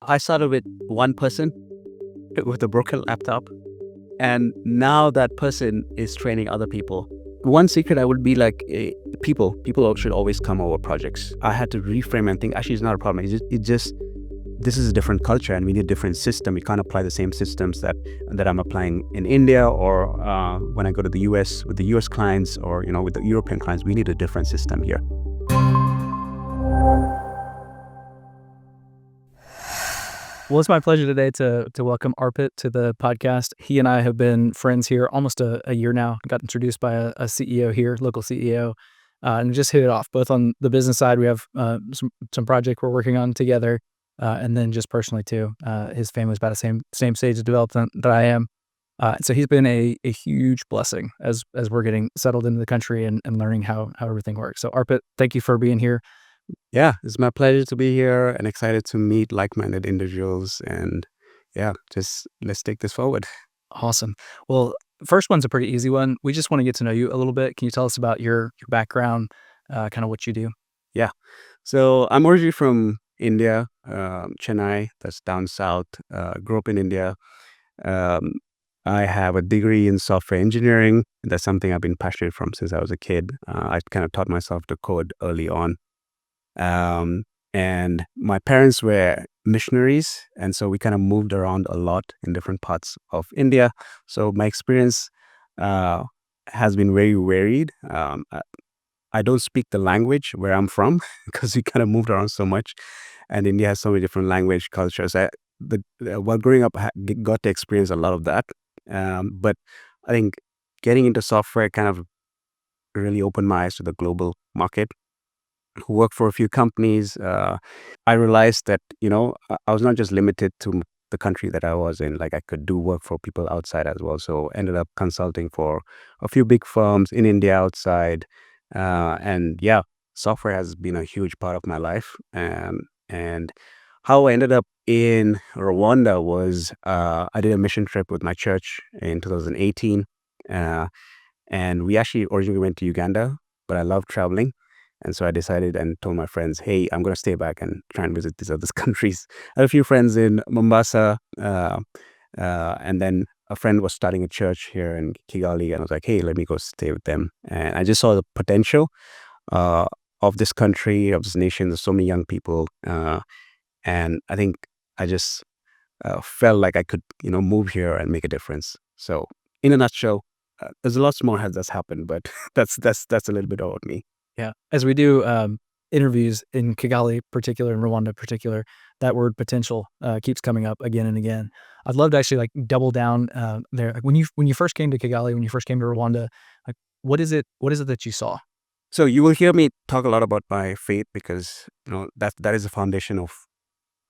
I started with one person with a broken laptop, and now that person is training other people. One secret I would be like, people should always come over projects. I had to reframe and think, actually, it's not a problem. It just this is a different culture, and we need a different system. We can't apply the same systems that I'm applying in India, or when I go to the US with the US clients, or with the European clients. We need a different system here. Well, it's my pleasure today to welcome Arpit to the podcast. He and I have been friends here almost a year now. Got introduced by a CEO here, local CEO, and just hit it off. Both on the business side, we have some project we're working on together, and then just personally too. His family's about the same stage of development that I am. So he's been a huge blessing as we're getting settled into the country and learning how everything works. So Arpit, thank you for being here. Yeah, it's my pleasure to be here and excited to meet like-minded individuals. And yeah, just let's take this forward. Awesome. Well, first one's a pretty easy one. We just want to get to know you a little bit. Can you tell us about your background, kind of what you do? Yeah. So I'm originally from India, Chennai, that's down south. Grew up in India. Um, I have a degree in software engineering. That's something I've been passionate from since I was a kid. I kind of taught myself to code early on. And my parents were missionaries, and so we kind of moved around a lot in different parts of India. So my experience has been very varied. I don't speak the language where I'm from because we kind of moved around so much, and India has so many different language cultures. While growing up, got to experience a lot of that. But I think getting into software kind of really opened my eyes to the global market. Worked for a few companies. I realized that I was not just limited to the country that I was in. Like, I could do work for people outside as well. So ended up consulting for a few big firms in India, outside, and yeah, software has been a huge part of my life. And how I ended up in Rwanda was I did a mission trip with my church in 2018, and we actually originally went to Uganda, but I love traveling. And so I decided and told my friends, hey, I'm going to stay back and try and visit these other countries. I had a few friends in Mombasa, and then a friend was starting a church here in Kigali, and I was like, hey, let me go stay with them. And I just saw the potential of this country, of this nation. There's so many young people. And I think I just felt like I could, move here and make a difference. So in a nutshell, there's a lot more that's happened, but that's a little bit about me. Yeah. As we do interviews in Kigali, particular, in Rwanda, particular, that word potential keeps coming up again and again. I'd love to actually double down there. Like, when you first came to Kigali, when you first came to Rwanda, like what is it that you saw? So you will hear me talk a lot about my faith because that is the foundation of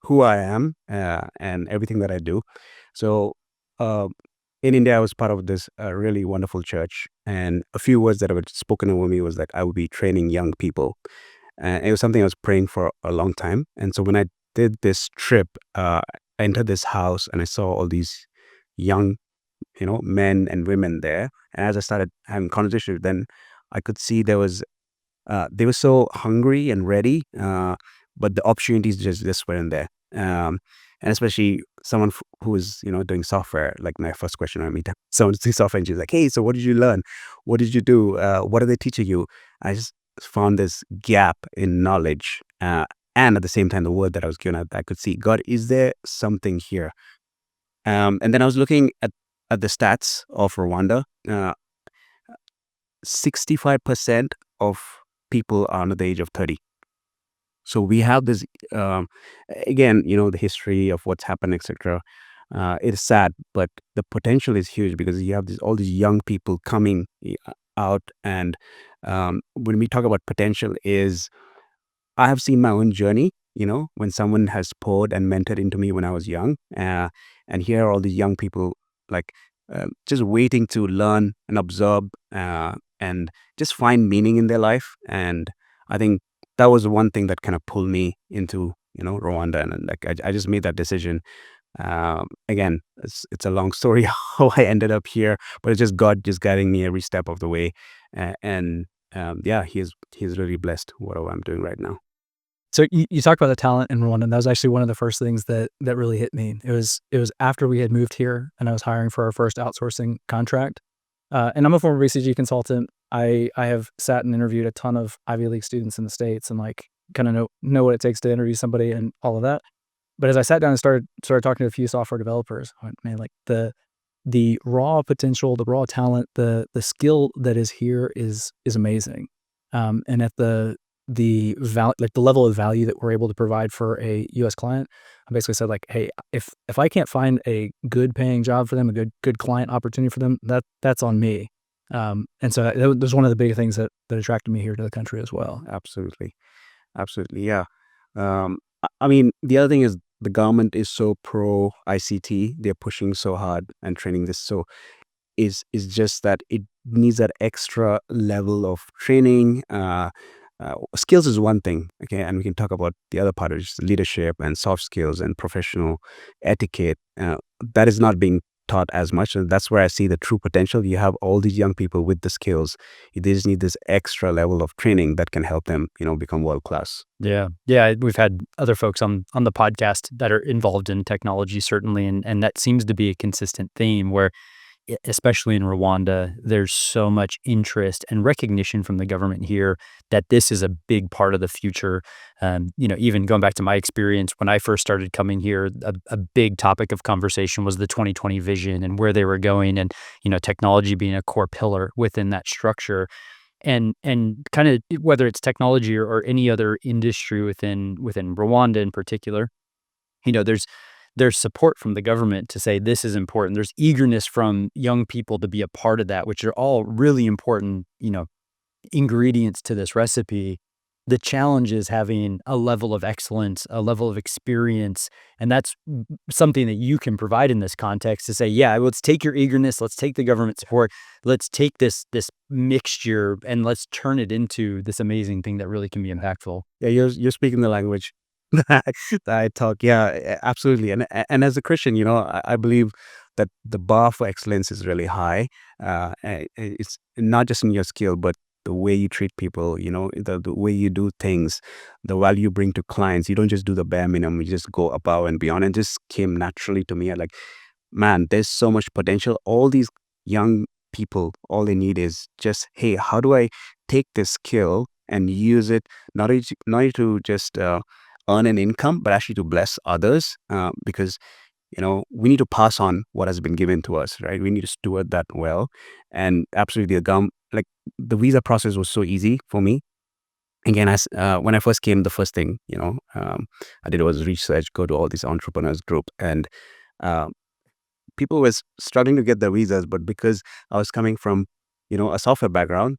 who I am and everything that I do. So uh, in India, I was part of this really wonderful church, and a few words that were spoken over me was that I would be training young people. And it was something I was praying for a long time. And so when I did this trip, I entered this house and I saw all these young, men and women there. And as I started having conversations with them, I could see they were so hungry and ready, but the opportunities just weren't there. And especially someone who is, doing software. Like, my first question when I meet someone who's doing software engineer is like, hey, so what did you learn? What did you do? What are they teaching you? I just found this gap in knowledge. And at the same time, the word that I was given, I could see, God, is there something here? And then I was looking at the stats of Rwanda. 65% of people are under the age of 30. So we have this, again, the history of what's happened, etc. It is sad, but the potential is huge because you have all these young people coming out. And when we talk about potential, I have seen my own journey, when someone has poured and mentored into me when I was young. And here are all these young people, like, just waiting to learn and observe and just find meaning in their life. And I think that was the one thing that kind of pulled me into, Rwanda. And like, I just made that decision. Again, it's a long story how I ended up here, but it's just God just guiding me every step of the way. And yeah, he's really blessed what I'm doing right now. So you talked about the talent in Rwanda, and that was actually one of the first things that really hit me. It was after we had moved here, and I was hiring for our first outsourcing contract. And I'm a former BCG consultant. I have sat and interviewed a ton of Ivy League students in the States, and like kind of know what it takes to interview somebody and all of that. But as I sat down and started talking to a few software developers, I went, man, like the raw potential, the raw talent, the skill that is here is amazing. And at like the level of value that we're able to provide for a US client, I basically said like, hey, if I can't find a good paying job for them, a good client opportunity for them, that's on me. And so that was one of the big things that attracted me here to the country as well. Absolutely. Absolutely. Yeah. I mean, the other thing is the government is so pro ICT. They're pushing so hard and training this. So is just that it needs that extra level of training. Skills is one thing, okay, and we can talk about the other part, which is leadership and soft skills and professional etiquette. That is not being taught as much, and that's where I see the true potential. You have all these young people with the skills. They just need this extra level of training that can help them, become world class. Yeah. Yeah, we've had other folks on the podcast that are involved in technology certainly, and that seems to be a consistent theme where especially in Rwanda, there's so much interest and recognition from the government here that this is a big part of the future. Even going back to my experience when I first started coming here, a big topic of conversation was the 2020 vision and where they were going, and technology being a core pillar within that structure. And kind of whether it's technology or any other industry within Rwanda in particular, there's support from the government to say this is important. There's eagerness from young people to be a part of that, which are all really important, ingredients to this recipe. The challenge is having a level of excellence, a level of experience, and that's something that you can provide in this context to say, yeah, let's take your eagerness, let's take the government support, let's take this mixture and let's turn it into this amazing thing that really can be impactful. Yeah, you're speaking the language that I talk. Yeah, absolutely. And as a Christian, I believe that the bar for excellence is really high. It's not just in your skill, but the way you treat people. The way you do things, the value you bring to clients. You don't just do the bare minimum. You just go above and beyond. And just came naturally to me. I like, man, there's so much potential. All these young people, all they need is just, hey, how do I take this skill and use it not to just earn an income, but actually to bless others, because we need to pass on what has been given to us, right? We need to steward that well. And absolutely, like the visa process was so easy for me. Again, when I first came, the first thing I did was research, go to all these entrepreneurs group, and uh, people was struggling to get their visas, but because I was coming from, a software background,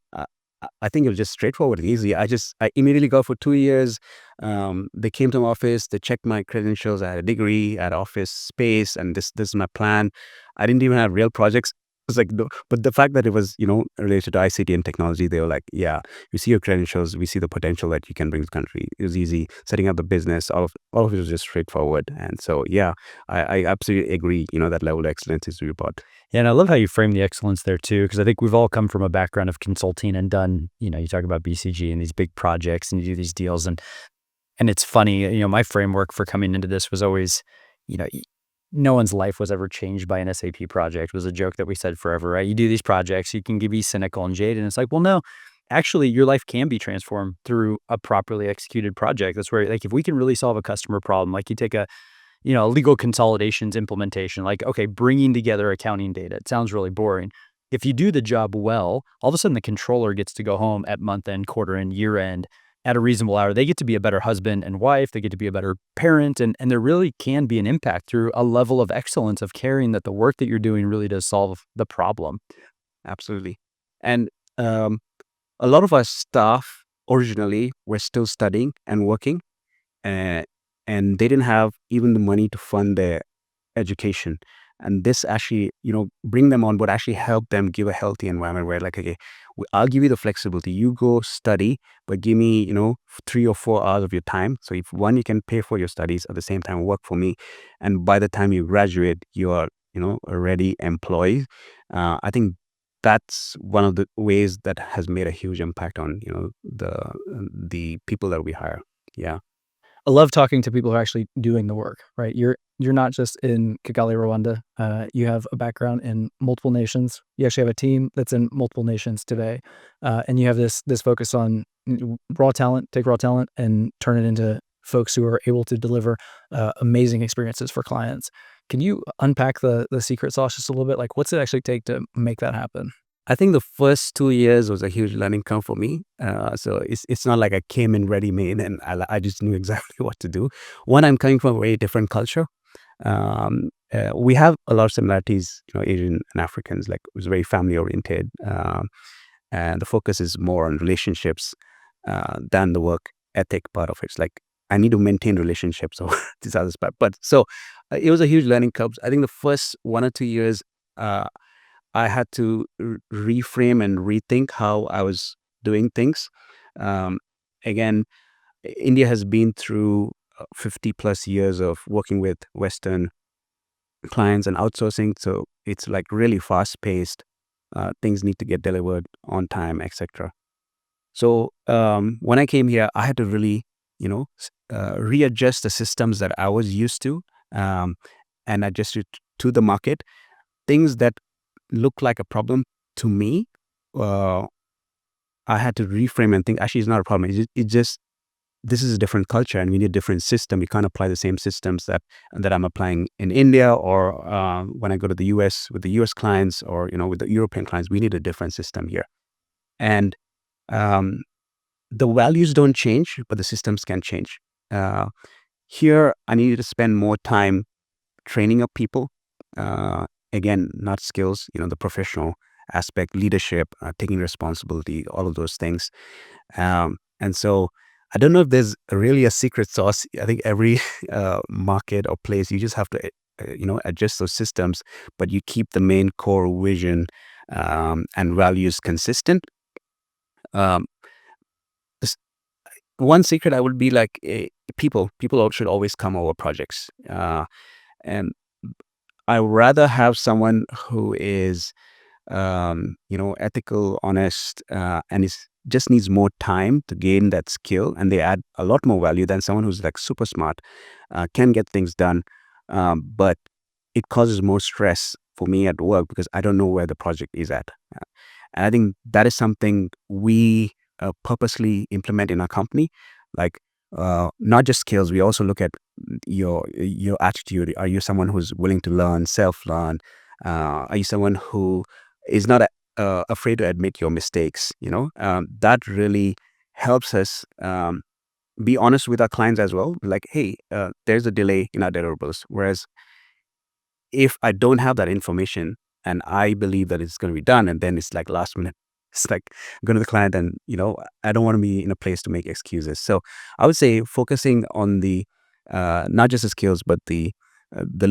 I think it was just straightforward and easy. I immediately got for 2 years. They came to my office, they checked my credentials. I had a degree, I had office space, and this is my plan. I didn't even have real projects. It was like, but the fact that it was, related to ICT and technology, they were like, yeah, we see your credentials, we see the potential that you can bring to the country. It was easy setting up the business. All of it was just straightforward. And so, yeah, I absolutely agree. That level of excellence is report. Yeah, and I love how you frame the excellence there too, because I think we've all come from a background of consulting and done, you talk about BCG and these big projects and you do these deals, and it's funny, my framework for coming into this was always, you know, y- no one's life was ever changed by an SAP project was a joke that we said forever, right? You do these projects, you can be cynical and jaded, and it's like, well, no, actually, your life can be transformed through a properly executed project. That's where, like, if we can really solve a customer problem, like you take a legal consolidations implementation, like, okay, bringing together accounting data. It sounds really boring. If you do the job well, all of a sudden the controller gets to go home at month end, quarter end, year end at a reasonable hour. They get to be a better husband and wife. They get to be a better parent. And there really can be an impact through a level of excellence of caring that the work that you're doing really does solve the problem. Absolutely. And a lot of our staff originally were still studying and working, uh, and they didn't have even the money to fund their education. And this actually, bring them on would actually help them give a healthy environment where, like, okay, I'll give you the flexibility. You go study, but give me, 3 or 4 hours of your time. So if one, you can pay for your studies at the same time, work for me, and by the time you graduate, you are, a ready employee. I think that's one of the ways that has made a huge impact on, the people that we hire. Yeah. I love talking to people who are actually doing the work, right? You're not just in Kigali, Rwanda. You have a background in multiple nations. You actually have a team that's in multiple nations today, and you have this focus on raw talent. Take raw talent and turn it into folks who are able to deliver amazing experiences for clients. Can you unpack the secret sauce just a little bit? Like, what's it actually take to make that happen? I think the first 2 years was a huge learning curve for me. So it's not like I came in ready made and I just knew exactly what to do. One, I'm coming from a very different culture. We have a lot of similarities, Asian and Africans. Like, it was very family oriented, and the focus is more on relationships than the work ethic part of it. It's like I need to maintain relationships or this other part. But so it was a huge learning curve. I think the first 1 or 2 years. I had to reframe and rethink how I was doing things. Um, Again, India has been through 50 plus years of working with Western clients and outsourcing. So it's like really fast paced. Things need to get delivered on time, etc. So when I came here, I had to really, readjust the systems that I was used to, um, and adjust it to the market. Things that look like a problem to me, uh, I had to reframe and think, actually, it's not a problem. It just, this is a different culture and we need a different system. You can't apply the same systems that I'm applying in India or when I go to the US with the US clients or, with the European clients. We need a different system here. And um, the values don't change, but the systems can change. Uh, Here, I needed to spend more time training up people. Uh, Again, not skills, the professional aspect, leadership, taking responsibility, all of those things. And so I don't know if there's really a secret sauce. I think every market or place, you just have to, adjust those systems, but you keep the main core vision and values consistent. Um, this- One secret I would be like, people should always come over projects. And I would rather have someone who is, ethical, honest, and is just needs more time to gain that skill, and they add a lot more value than someone who's like super smart, can get things done, but it causes more stress for me at work because I don't know where the project is at. And I think that is something we purposely implement in our company. Like, not just skills, we also look at your attitude. Are you someone who's willing to learn, self-learn? Are you someone who is not afraid to admit your mistakes? That really helps us be honest with our clients as well. Like, hey, there's a delay in our deliverables. Whereas if I don't have that information and I believe that it's going to be done, and then it's like last minute, it's like going to the client, and I don't want to be in a place to make excuses. So I would say focusing on the not just the skills, but the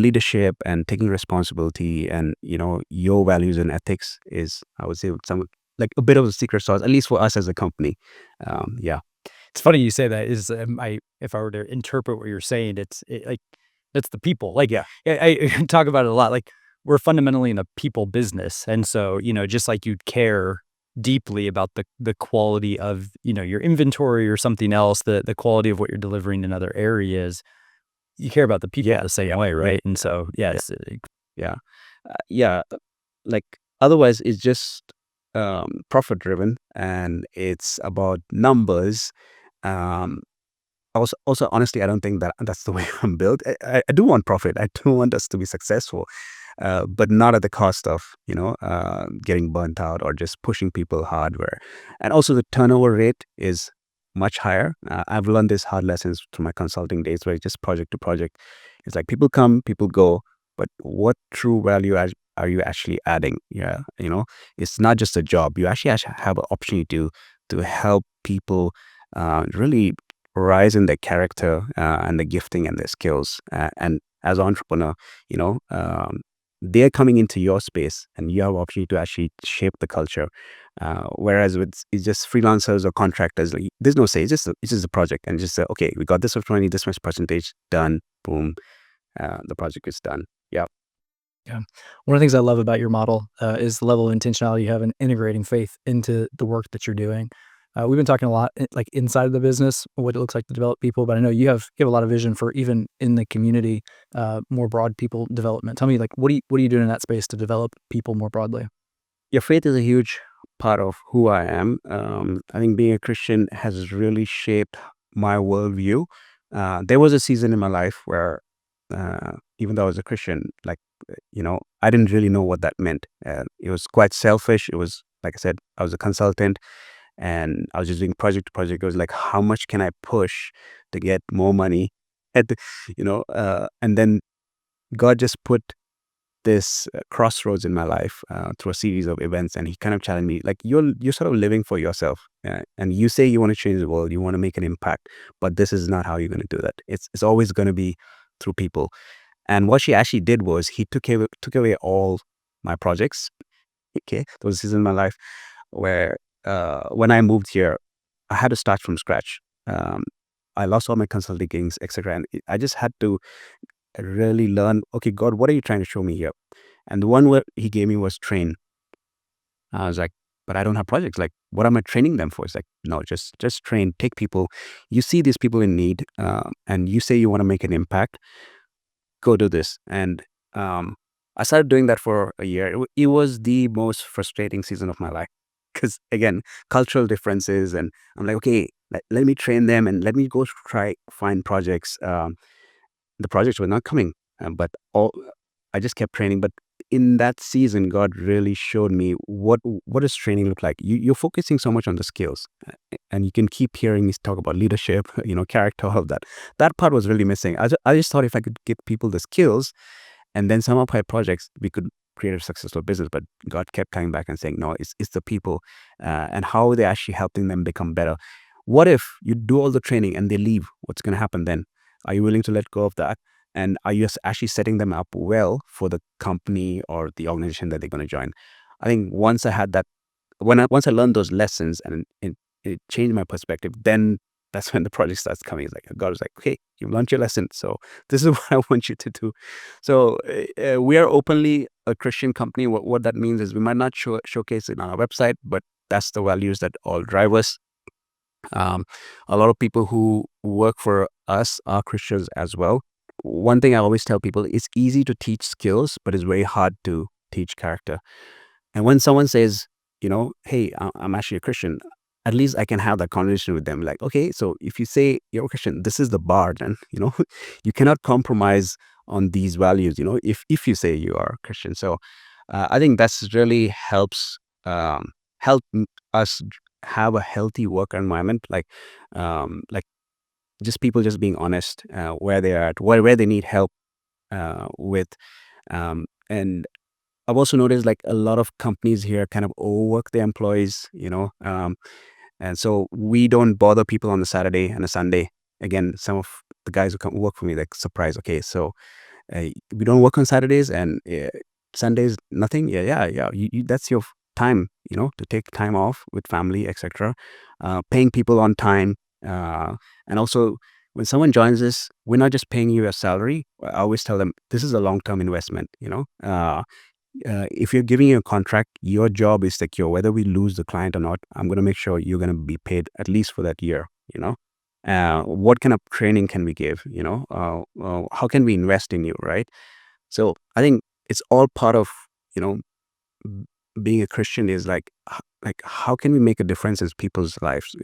leadership and taking responsibility, and your values and ethics is, I would say, some like a bit of a secret sauce, at least for us as a company. Yeah, It's funny you say that. Is I if I were to interpret what you're saying, like that's the people. Like yeah, I talk about it a lot. Like we're fundamentally in a people business, and so just like you'd care deeply about the quality of your inventory or something else, the quality of what you're delivering in other areas. You care about the people yeah, the same yeah, way, yeah, right? And so yeah, yeah, it's yeah, yeah. Like, otherwise, it's just profit driven, and it's about numbers. Um, also, honestly, I don't think that that's the way I'm built. I do want profit. I do want us to be successful, but not at the cost of getting burnt out or just pushing people hardware. And also, the turnover rate is much higher. I've learned this hard lessons through my consulting days, where it's just project to project. It's like people come, people go, but what true value are you actually adding? Yeah, it's not just a job. You actually have an opportunity to help people really rise in their character and the gifting and their skills. And as an entrepreneur, you know, um, they're coming into your space, and you have opportunity to actually shape the culture. Whereas with it's just freelancers or contractors, like, there's no say. It's just a project, and just say, okay, we got this opportunity, this much percentage done, boom, the project is done. Yeah, yeah. One of the things I love about your model is the level of intentionality you have in integrating faith into the work that you're doing. We've been talking a lot like inside of the business, what it looks like to develop people, but I know you have a lot of vision for even in the community, more broad people development. Tell me, like, what are you doing in that space to develop people more broadly? Your faith is a huge part of who I am. I think being a Christian has really shaped my worldview. There was a season in my life where, even though I was a Christian, like, I didn't really know what that meant. It was quite selfish. It was, like I said, I was a consultant and I was just doing project to project. It was like, how much can I push to get more money? And, and then God just put this crossroads in my life through a series of events, and he kind of challenged me, like, you're sort of living for yourself, and you say you want to change the world, you want to make an impact, but this is not how you're going to do that. It's always going to be through people. And what she actually did was he took away all my projects. Okay, there was a season in my life where when I moved here, I had to start from scratch. um, I lost all my consulting gigs, etc., and I just had to really learn, okay, God, what are you trying to show me here? And the one word he gave me was train. I was like, but I don't have projects. Like, what am I training them for? It's like, no, just train, take people. You see these people in need, and you say you want to make an impact. Go do this. And I started doing that for a year. It was the most frustrating season of my life because, again, cultural differences. And I'm like, okay, let me train them and let me go try find projects. The projects were not coming, but all I just kept training. But in that season, God really showed me what does training look like. You're focusing so much on the skills, and you can keep hearing me talk about leadership, character, all of that. That part was really missing. I just thought if I could give people the skills, and then some of my projects, we could create a successful business. But God kept coming back and saying, no, it's the people, and how they're actually helping them become better. What if you do all the training and they leave? What's going to happen then? Are you willing to let go of that? And are you actually setting them up well for the company or the organization that they're going to join? I think once I had that, once I learned those lessons, and it changed my perspective, then that's when the project starts coming. It's like God was like, okay, you learned your lesson, so this is what I want you to do. So we are openly a Christian company. What that means is we might not showcase it on our website, but that's the values that all drive us. Um, a lot of people who work for us are Christians as well. One thing I always tell people, it's easy to teach skills, but it's very hard to teach character. And when someone says, hey, I'm actually a Christian, at least I can have that conversation with them. Like, okay, so if you say you're a Christian, this is the bar, then, you cannot compromise on these values, if you say you are a Christian. So I think that's really help us have a healthy work environment, like just people just being honest, where they are at, where they need help with. And I've also noticed like a lot of companies here kind of overwork their employees, and so we don't bother people on the Saturday and a Sunday. Again, some of the guys who come work for me, like, surprise. Okay, so we don't work on Saturdays and Sundays, nothing. Yeah, yeah, yeah. That's your time, to take time off with family, etc. Paying people on time, and also when someone joins us, we're not just paying you a salary. I always tell them this is a long-term investment. If you're giving you a contract, your job is secure. Whether we lose the client or not, I'm going to make sure you're going to be paid at least for that year. What kind of training can we give? How can we invest in you, right? So I think it's all part of, you know b- being a Christian is like how can we make a difference in people's lives?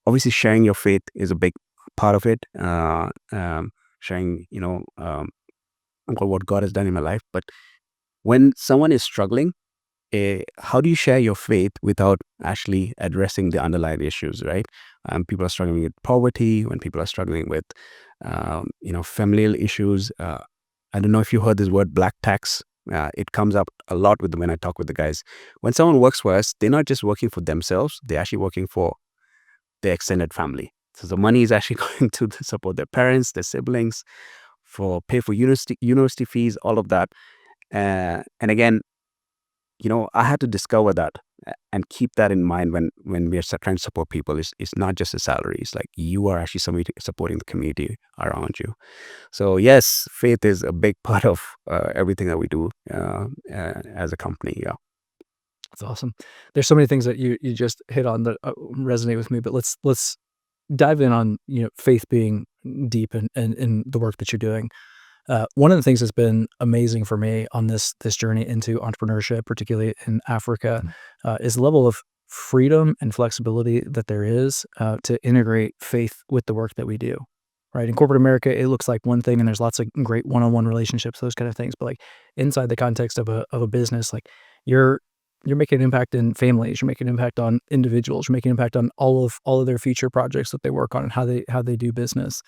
Obviously, sharing your faith is a big part of it. Sharing, what God has done in my life. But when someone is struggling, how do you share your faith without actually addressing the underlying issues, right? People are struggling with poverty, when people are struggling with, familial issues. I don't know if you heard this word black tax. It comes up a lot when I talk with the guys. When someone works for us, they're not just working for themselves, they're actually working for their extended family. So the money is actually going to support their parents, their siblings, for pay for university fees, all of that. And again, I had to discover that and keep that in mind when we are trying to support people. It's not just a salary. It's like you are actually somebody supporting the community around you. So yes, faith is a big part of everything that we do as a company. Yeah. That's awesome. There's so many things that you just hit on that resonate with me, but let's dive in on, faith being deep in the work that you're doing. One of the things that's been amazing for me on this journey into entrepreneurship, particularly in Africa, is the level of freedom and flexibility that there is to integrate faith with the work that we do. Right, in corporate America, it looks like one thing, and there's lots of great one-on-one relationships, those kind of things. But like inside the context of a business, like you're you're making an impact in families, you're making an impact on individuals, you're making an impact on all of their future projects that they work on and how they do business.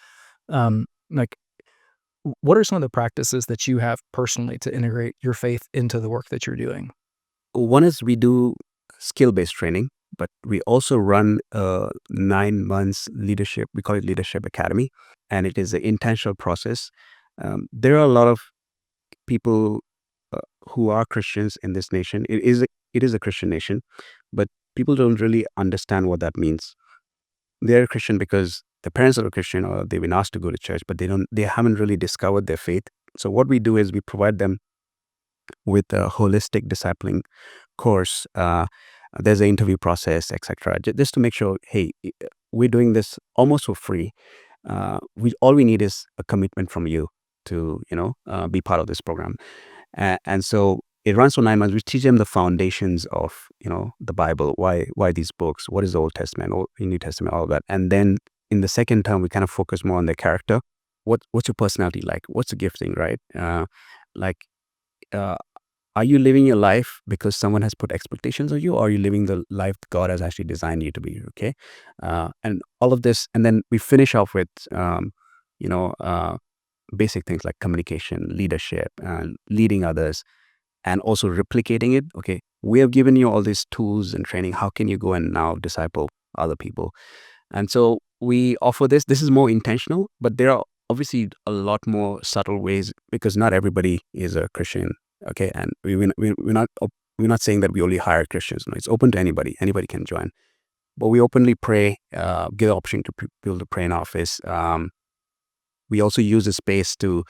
Like what are some of the practices that you have personally to integrate your faith into the work that you're doing? One is we do skill-based training, but we also run a 9 months leadership. We call it Leadership Academy, and it is an intentional process. There are a lot of people uh, who are Christians in this nation. It is a Christian nation, but people don't really understand what that means. They're Christian because their parents are a Christian or they've been asked to go to church, but they haven't really discovered their faith. So what we do is we provide them with a holistic discipling course. There's an interview process, etc. Just to make sure, hey, we're doing this almost for free. We all we need is a commitment from you to be part of this program. And so it runs for 9 months. We teach them the foundations of the Bible, why these books, what is the Old Testament, New Testament, all of that. And then in the second term, we kind of focus more on their character. What's your personality like? What's the gifting, right? Like, uh, are you living your life because someone has put expectations on you, or are you living the life God has actually designed you to be? Okay, and all of this, and then we finish off with you know basic things like communication, leadership, and leading others, and also replicating it. Okay, we have given you all these tools and training. How can you go and now disciple other people? And so we offer this. This is more intentional, but there are obviously a lot more subtle ways because not everybody is a Christian. Okay, and we're not saying that we only hire Christians. No, it's open to anybody. Anybody can join. But we openly pray, give the option to people to pray in office. We also use the space to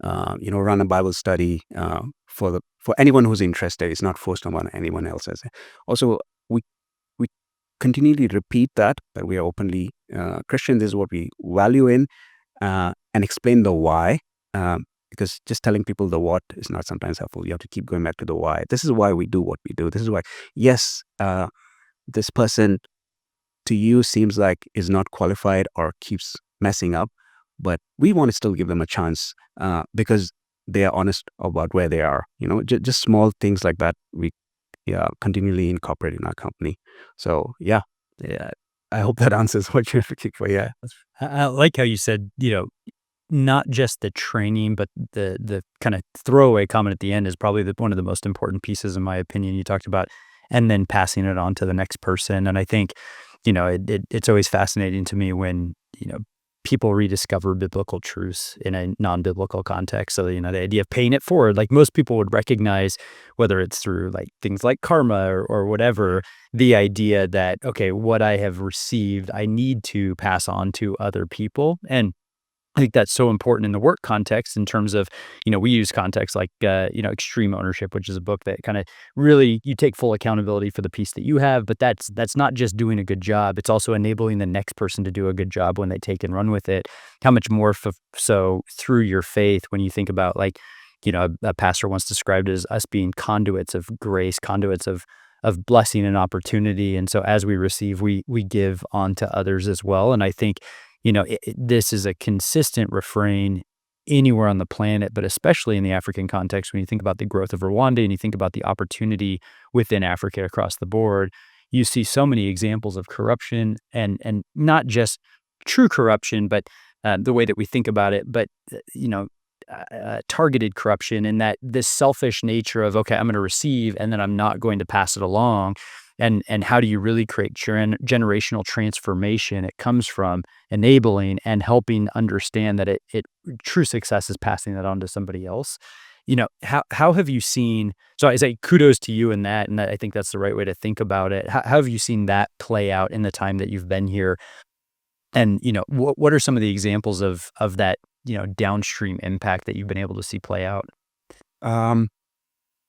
run a Bible study for anyone who's interested. It's not forced on anyone else. Also, we we continually repeat that we are openly Christian. This is what we value in, and explain the why. Because just telling people the what is not sometimes helpful. You have to keep going back to the why. This is why we do what we do. This is why, yes, this person to you seems like is not qualified or keeps messing up, but we want to still give them a chance because they are honest about where they are. Just small things like that we continually incorporate in our company. So yeah, I hope that answers what you're looking for. Yeah. I like how you said, not just the training, but the kind of throwaway comment at the end is probably one of the most important pieces, in my opinion. You talked about, and then passing it on to the next person. And I think, it's always fascinating to me when, people rediscover biblical truths in a non-biblical context. So, the idea of paying it forward, like most people would recognize, whether it's through like things like karma or whatever, the idea that, okay, what I have received, I need to pass on to other people. And I think that's so important in the work context in terms of, we use context like, Extreme Ownership, which is a book that kind of really, you take full accountability for the piece that you have, but that's not just doing a good job. It's also enabling the next person to do a good job when they take and run with it. How much more so through your faith, when you think about like, a pastor once described it as us being conduits of grace, conduits of blessing and opportunity. And so as we receive, we give on to others as well. And I think, this is a consistent refrain anywhere on the planet, but especially in the African context, when you think about the growth of Rwanda and you think about the opportunity within Africa across the board, you see so many examples of corruption and not just true corruption, but the way that we think about it, but, targeted corruption, and that this selfish nature of, okay, I'm going to receive and then I'm not going to pass it along. And how do you really create generational transformation? It comes from enabling and helping understand that it true success is passing that on to somebody else. How have you seen? So I say kudos to you in that, and that, I think that's the right way to think about it. How have you seen that play out in the time that you've been here? And what are some of the examples of that downstream impact that you've been able to see play out?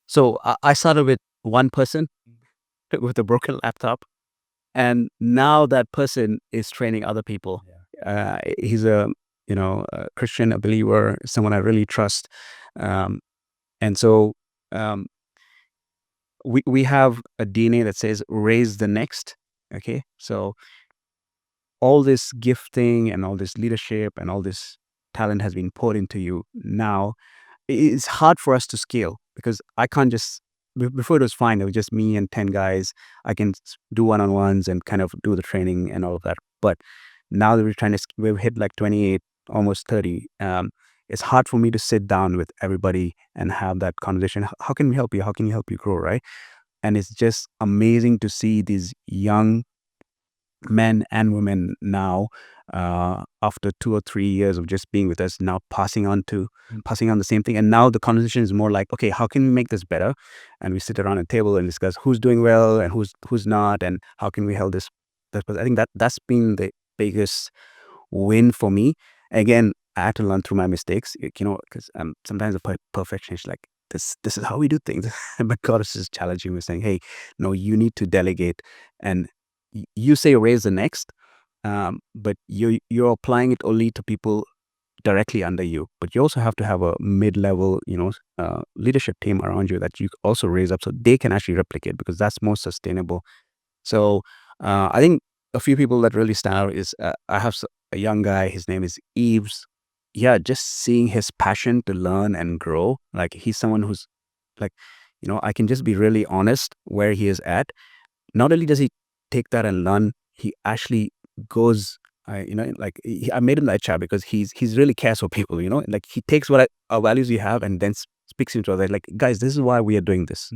So I started with one person. with a broken laptop, and now that person is training other people. He's a Christian, a believer, someone I really trust, um, and so um, we have a DNA that says raise the next. Okay, so all this gifting and all this leadership and all this talent has been poured into you. Now it's hard for us to scale because I can't just before it was fine. It was just me and 10 guys. I can do one-on-ones and kind of do the training and all of that. But now that we're trying to, we've hit like 28, almost 30. It's hard for me to sit down with everybody and have that conversation. How can we help you? How can you help you grow, right? And it's just amazing to see these young men and women now, after 2 or 3 years of just being with us, now passing on the same thing. And now the conversation is more like, okay, how can we make this better? And we sit around a table and discuss who's doing well and who's not, and how can we help this. I think that's been the biggest win for me. Again, I had to learn through my mistakes, because sometimes a perfectionist, like this is how we do things. But God is just challenging me, saying, hey, no, you need to delegate. And you say raise the next, but you're applying it only to people directly under you. But you also have to have a mid-level, leadership team around you that you also raise up so they can actually replicate, because that's more sustainable. So I think a few people that really stand out is I have a young guy. His name is Eves. Yeah, just seeing his passion to learn and grow. Like he's someone who's like, I can just be really honest where he is at. Not only does he take that and learn, he actually goes. I made him the HR because he's really cares for people. Like he takes what our values we have and then speaks into others. Like, guys, this is why we are doing this.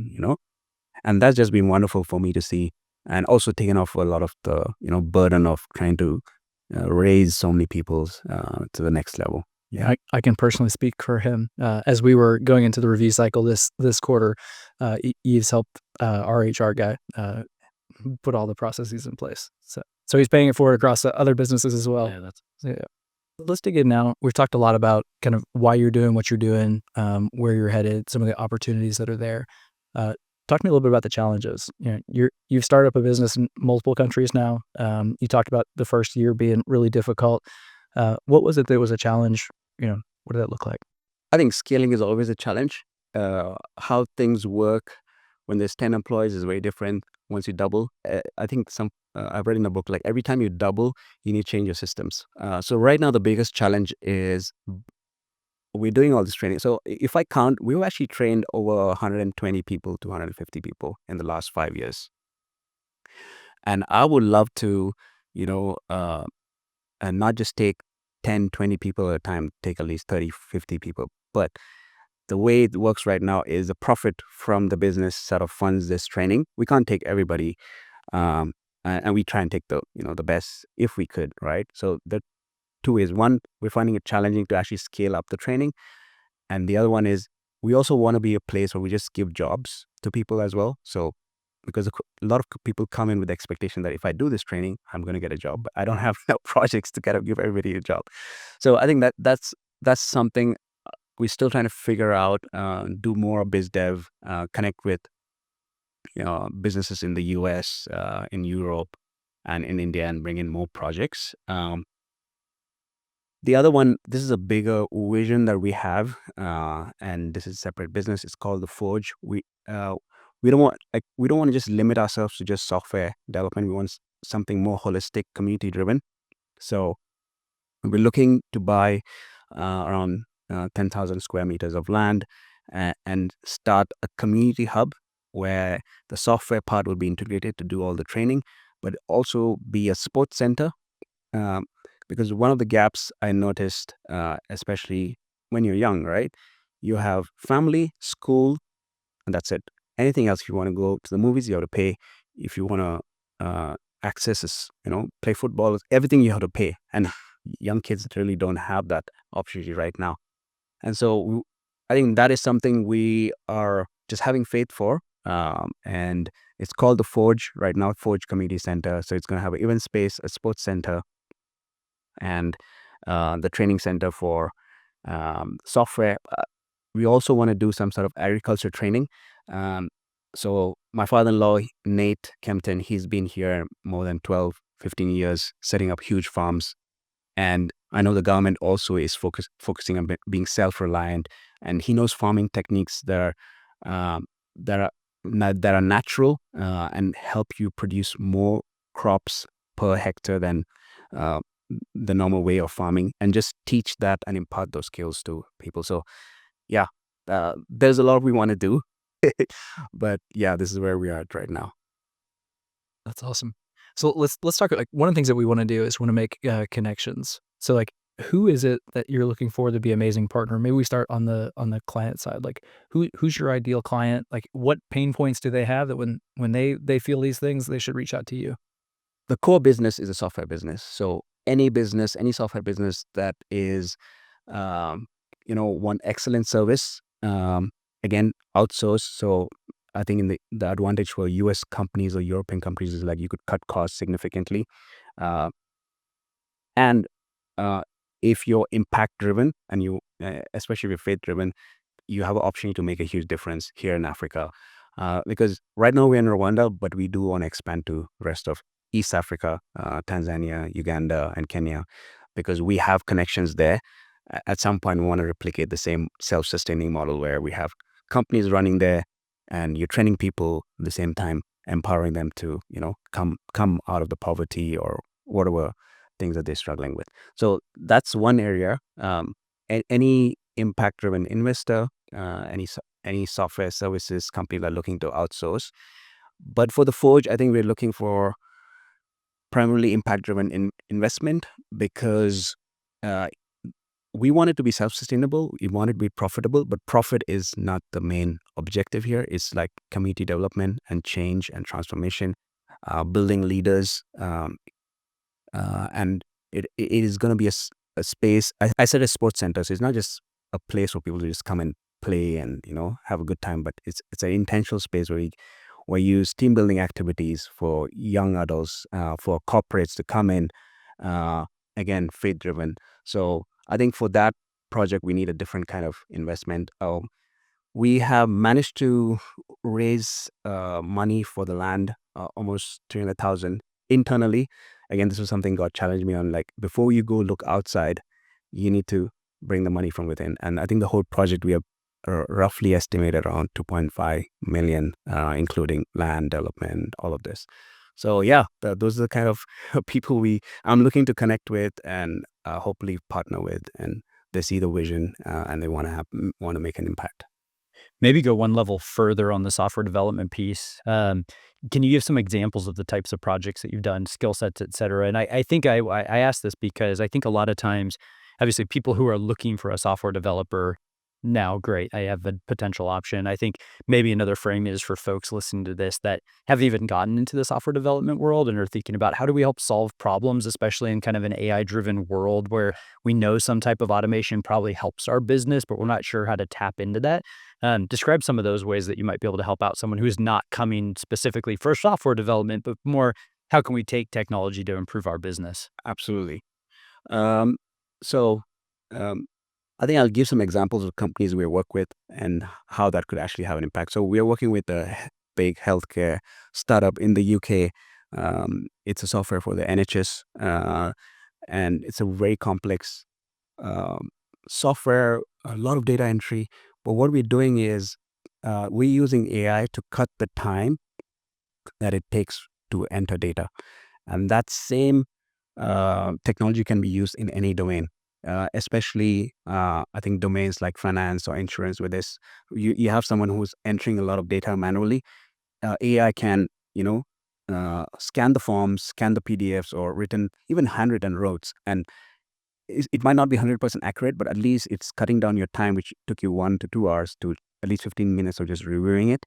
And that's just been wonderful for me to see, and also taken off a lot of the burden of trying to raise so many people to the next level. Yeah, I can personally speak for him. As we were going into the review cycle this quarter, Yves helped our HR guy put all the processes in place. So he's paying it forward across other businesses as well. Yeah. Let's dig in now. We've talked a lot about kind of why you're doing what you're doing, where you're headed, some of the opportunities that are there. Talk to me a little bit about the challenges. You've started up a business in multiple countries now. You talked about the first year being really difficult. What was it that was a challenge? What did that look like? I think scaling is always a challenge. How things work when there's 10 employees is very different once you double. I think I've read in a book, like every time you double, you need to change your systems. So right now, the biggest challenge is we're doing all this training. So if I count, we've actually trained over 120 people to 150 people in the last 5 years. And I would love to, and not just take 10, 20 people at a time, take at least 30, 50 people. But the way it works right now is the profit from the business sort of funds this training. We can't take everybody, and we try and take the best if we could, right? So the two ways. One, we're finding it challenging to actually scale up the training, and the other one is we also want to be a place where we just give jobs to people as well. So because a lot of people come in with the expectation that if I do this training, I'm going to get a job. But I don't have enough projects to kind of give everybody a job. So I think that's something we're still trying to figure out. Do more biz dev, connect with businesses in the US, in Europe, and in India, and bring in more projects. The other one, this is a bigger vision that we have, and this is a separate business. It's called the Forge. We don't want to just limit ourselves to just software development. We want something more holistic, community driven. So we're looking to buy around 10,000 square meters of land and start a community hub where the software part will be integrated to do all the training, but also be a sports center. Because one of the gaps I noticed, especially when you're young, right? You have family, school, and that's it. Anything else, if you want to go to the movies, you have to pay. If you want to access this, play football, everything you have to pay. And young kids really don't have that opportunity right now. And so I think that is something we are just having faith for. And it's called the Forge right now, Forge Community Center. So it's going to have an event space, a sports center, and the training center for software. We also want to do some sort of agriculture training. So my father-in-law, Nate Kempton, he's been here more than 12, 15 years, setting up huge farms. And I know the government also is focusing on being self-reliant, and he knows farming techniques um, that are that are natural and help you produce more crops per hectare than uh, the normal way of farming, and just teach that and impart those skills to people. So yeah, there's a lot we want to do, but yeah, this is where we are at right now. That's awesome. So let's talk. Like one of the things that we want to do is want to make connections. So like, who is it that you're looking for to be an amazing partner? Maybe we start on the client side. Like, who's your ideal client? Like, what pain points do they have that when they feel these things, they should reach out to you? The core business is a software business. So any business, any software business that is, um, want excellent service, again, outsource. So I think in the advantage for US companies or European companies is like you could cut costs significantly. Uh, and uh, if you're impact driven and especially if you're faith driven, you have an opportunity to make a huge difference here in Africa. Because right now we're in Rwanda, but we do want to expand to rest of East Africa, Tanzania, Uganda, and Kenya, because we have connections there. At some point, we want to replicate the same self-sustaining model where we have companies running there, and you're training people at the same time, empowering them to, come out of the poverty or whatever things that they're struggling with. So that's one area. Any impact-driven investor, any software services company that are looking to outsource. But for the Forge, I think we're looking for primarily impact-driven investment, because uh, we want it to be self-sustainable. We want it to be profitable, but profit is not the main objective here. It's like community development and change and transformation, building leaders, and it is going to be a space. I said a sports center, so it's not just a place for people to just come and play and have a good time, but it's an intentional space where you use team building activities for young adults, for corporates to come in, uh, again, faith driven. So I think for that project we need a different kind of investment. We have managed to raise money for the land, almost 300,000 internally. Again, this was something God challenged me on. Like, before you go look outside, you need to bring the money from within. And I think the whole project we have roughly estimated around 2.5 million, including land development, all of this. So yeah, those are the kind of people I'm looking to connect with and hopefully partner with, and they see the vision and they want to make an impact. Maybe go one level further on the software development piece. Can you give some examples of the types of projects that you've done, skill sets, et cetera? And I think I asked this because I think a lot of times, obviously, people who are looking for a software developer now, great, I have a potential option. I think maybe another frame is for folks listening to this that haven't even gotten into the software development world and are thinking about how do we help solve problems, especially in kind of an AI-driven world where we know some type of automation probably helps our business, but we're not sure how to tap into that. Describe some of those ways that you might be able to help out someone who's not coming specifically for software development, but more how can we take technology to improve our business? Absolutely. Um, so um, I think I'll give some examples of companies we work with and how that could actually have an impact. So we are working with a big healthcare startup in the UK. It's a software for the NHS, and it's a very complex um, software, a lot of data entry. But what we're doing is we're using AI to cut the time that it takes to enter data. And that same technology can be used in any domain, especially I think domains like finance or insurance, where you have someone who's entering a lot of data manually. AI can, scan the forms, scan the PDFs, or even handwritten notes. And it might not be 100% accurate, but at least it's cutting down your time, which took you 1 to 2 hours, to at least 15 minutes of just reviewing it.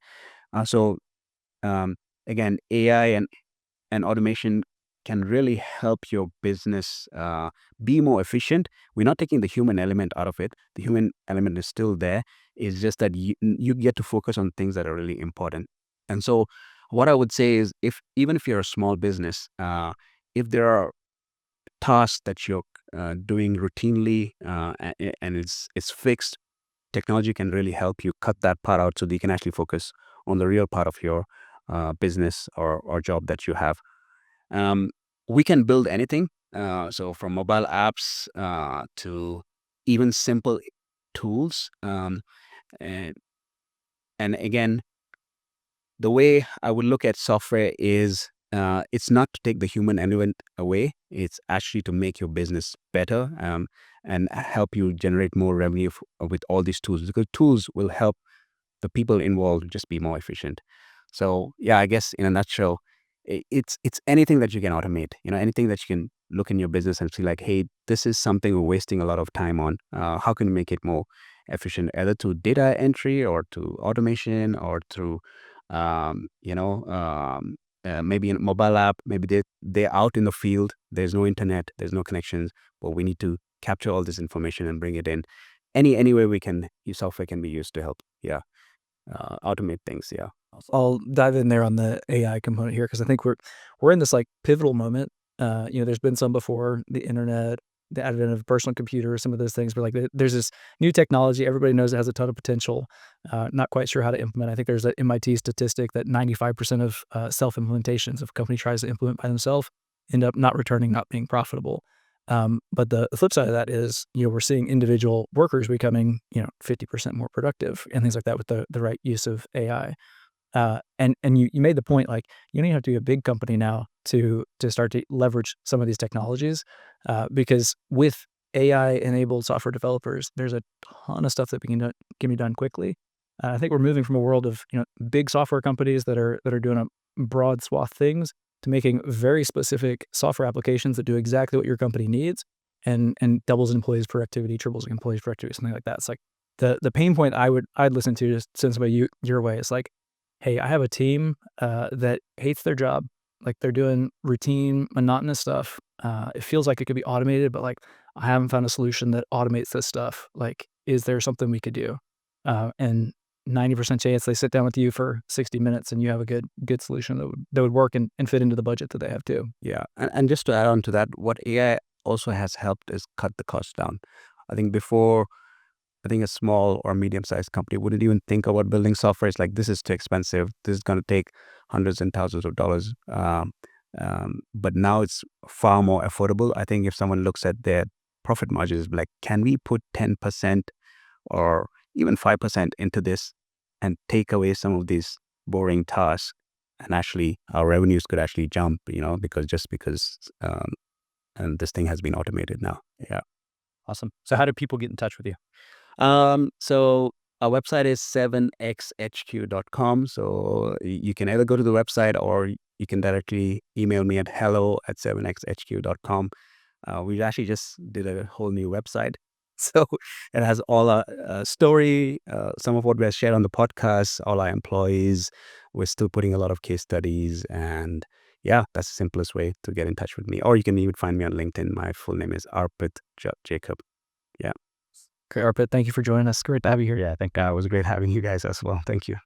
So um, again, AI and automation can really help your business be more efficient. We're not taking the human element out of it. The human element is still there. It's just that you get to focus on things that are really important. And so what I would say is, even if you're a small business, if there are tasks that you're doing routinely, and it's fixed, technology can really help you cut that part out so that you can actually focus on the real part of your business or job that you have. Um, we can build anything. So from mobile apps to even simple tools. And, and again, the way I would look at software is it's not to take the human element away. It's actually to make your business better and help you generate more revenue with all these tools, because tools will help the people involved just be more efficient. So yeah, I guess in a nutshell, it's anything that you can automate. Anything that you can look in your business and see like, hey, this is something we're wasting a lot of time on. How can we make it more efficient, either through data entry or to automation or through, um, you know, um, maybe a mobile app. Maybe they're out in the field. There's no internet. There's no connections. But we need to capture all this information and bring it in. Any way we can use software can be used to help. Yeah. Automate things. Yeah. I'll dive in there on the AI component here because I think we're in this like pivotal moment. There's been some before the internet, the advent of personal computers, some of those things. But like there's this new technology. Everybody knows it has a ton of potential. Not quite sure how to implement. I think there's an MIT statistic that 95% of self-implementations, if a company tries to implement by themselves, end up not returning, not being profitable. But the flip side of that is, we're seeing individual workers becoming, 50% more productive and things like that with the right use of AI. And you made the point, like, you don't even have to be a big company now to start to leverage some of these technologies, because with AI-enabled software developers, there's a ton of stuff that can be done quickly. I think we're moving from a world of big software companies that are doing a broad swath things to making very specific software applications that do exactly what your company needs and doubles employees' productivity, triples employees' productivity, something like that. It's like the pain point I'd listen to, just send somebody your way. It's like, hey, I have a team that hates their job. Like, they're doing routine, monotonous stuff. It feels like it could be automated, but like, I haven't found a solution that automates this stuff. Like, is there something we could do? And 90% chance they sit down with you for 60 minutes and you have a good solution that would work and fit into the budget that they have too. Yeah. And just to add on to that, what AI also has helped is cut the cost down. I think before, a small or medium-sized company wouldn't even think about building software. It's like, this is too expensive. This is going to take hundreds and thousands of dollars. But now it's far more affordable. I think if someone looks at their profit margins, like, can we put 10% or even 5% into this and take away some of these boring tasks, and actually our revenues could actually jump, because and this thing has been automated now. Yeah. Awesome. So how do people get in touch with you? So our website is 7xhq.com. So you can either go to the website or you can directly email me at hello@7xhq.com. We actually just did a whole new website. So it has all our story, some of what we have shared on the podcast, all our employees. We're still putting a lot of case studies, and yeah, that's the simplest way to get in touch with me. Or you can even find me on LinkedIn. My full name is Arpit Jacob. Yeah. Great, Arpit. Thank you for joining us. Great to have you here. Yeah, I think it was great having you guys as well. Thank you.